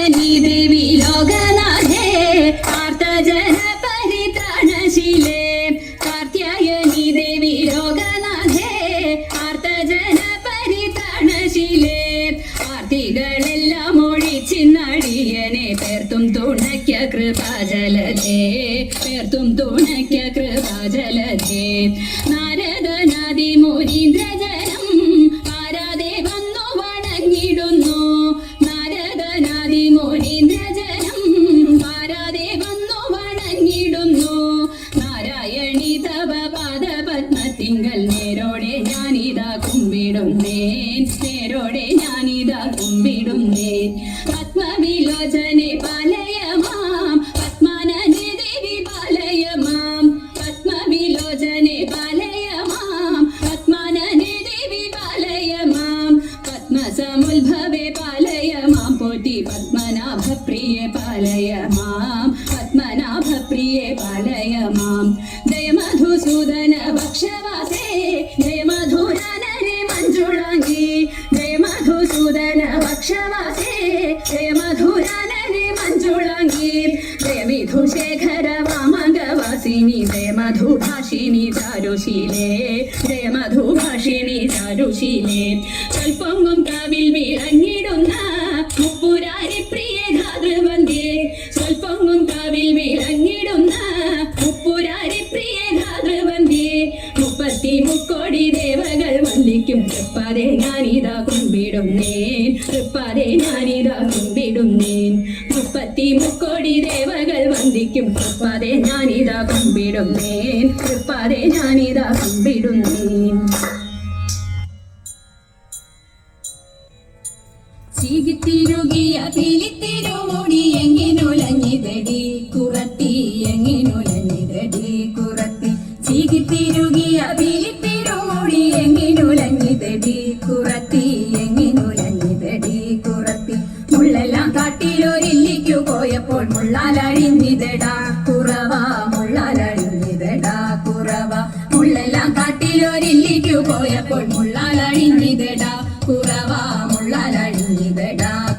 കാർത്യായനി ദേവി ലോകനാഥേ ആർത്തജന പരിത്രാണശീലേ കാർത്യായനി ദേവി ലോകനാഥേ ആർത്തജന പരിത്രാണശീലേ ആർത്തികളെല്ലാം ഒഴിച്ചിന്നടിയനെ പേർത്തും തുണയ്ക്ക കൃപാജലധേ പേർത്തും തുണയ്ക്ക കൃപാജലധേ നാരദനാദി മുനീന്ദ്രജനം ആരാധേ വന്നു വണങ്ങിടുന്നു നാരദനാദി മുനീന്ദ്രജനം ആരാധേ വന്നു വണങ്ങിടുന്നു നാരായണി തവ പാദപത്മത്തിങ്കൽ നേരോടെ ഞാനിതാ കുമ്പിടുന്നേ നേരോടെ ഞാനിതാ കുമ്പിടുന്നേ പത്മവിലോചനെ പാലയ മാം പത്മാനനെ ദേവി പാലയ മാം പത്മവിലോചനെ പാലയ മാം പത്മാനനെ ദേവി പാലയ മാം പത്മസമുദ്ഭവേ പാലയ മാം പോറ്റി പത്മനാഭപ്രിയെ പാലയ മാം പത്മനാഭപ്രിയെ പാലയ മാം ജയ മധുസൂദന ഭക്ഷവാസേ ജയ മധുരാനനെ മഞ്ജുളാംഗി ജയ മധുസൂദന ഭക്ഷവാസേ ജയ മധുരാനനെ മഞ്ജുളാംഗി ജയ വിധുശേഖര വാമംഗവാസിനി ജയ മധുഭാഷിണി ചാരുശീലേ ജയ മധുഭാഷിണി ചാരുശീലേ സ്വൽപ്പൊങ്ങും കാവിൽ വിളങ്ങിടുന്ന മുപ്പുരാരി പ്രിയ ധാതൃവന്ധ്യേ സ്വൽപ്പൊങ്ങും കാവിൽ വിളങ്ങിടുന്ന മുപ്പുരാരി പ്രിയ ധാതൃവന്ധ്യേ മുക്കോടി ദേവകൾ വന്ദിക്കും തൃപ്പാതെ ഞാനിതാ കുമ്പിടുന്നേൻ തൃപ്പാതെ ഞാനിതാ കുമ്പിടുന്നേൻ മുക്കോടി ദേവകൾ വന്ദിക്കും തൃപ്പാതെ ഞാനിതാ കുമ്പിടുന്നേൻ തൃപ്പാതെ ഞാനിതാ കുമ്പിടുന്നേൻ ചീകിത്തിരുകിയ പിലിത്തിരുമുടി എങ്ങിനുലഞ്ഞിതടി കുറത്തി എങ്ങിനുലഞ്ഞിതടി കുറത്തി ചീകിത്തിരുകിയ പിലിത്തിരുമുടി എങ്ങിനുലഞ്ഞിതടി കുറത്തി എങ്ങിനുലഞ്ഞിതടി കുറത്തി മുള്ളെല്ലാം കാട്ടിലൊരില്ലിക്കു പോയപ്പോൾ മുള്ളാലഴിഞ്ഞിതടാ കുറവ മുള്ളാലഴിഞ്ഞിതടാ കുറവ മുള്ളെല്ലാം കാട്ടിലൊരില്ലിക്കു പോയപ്പോൾ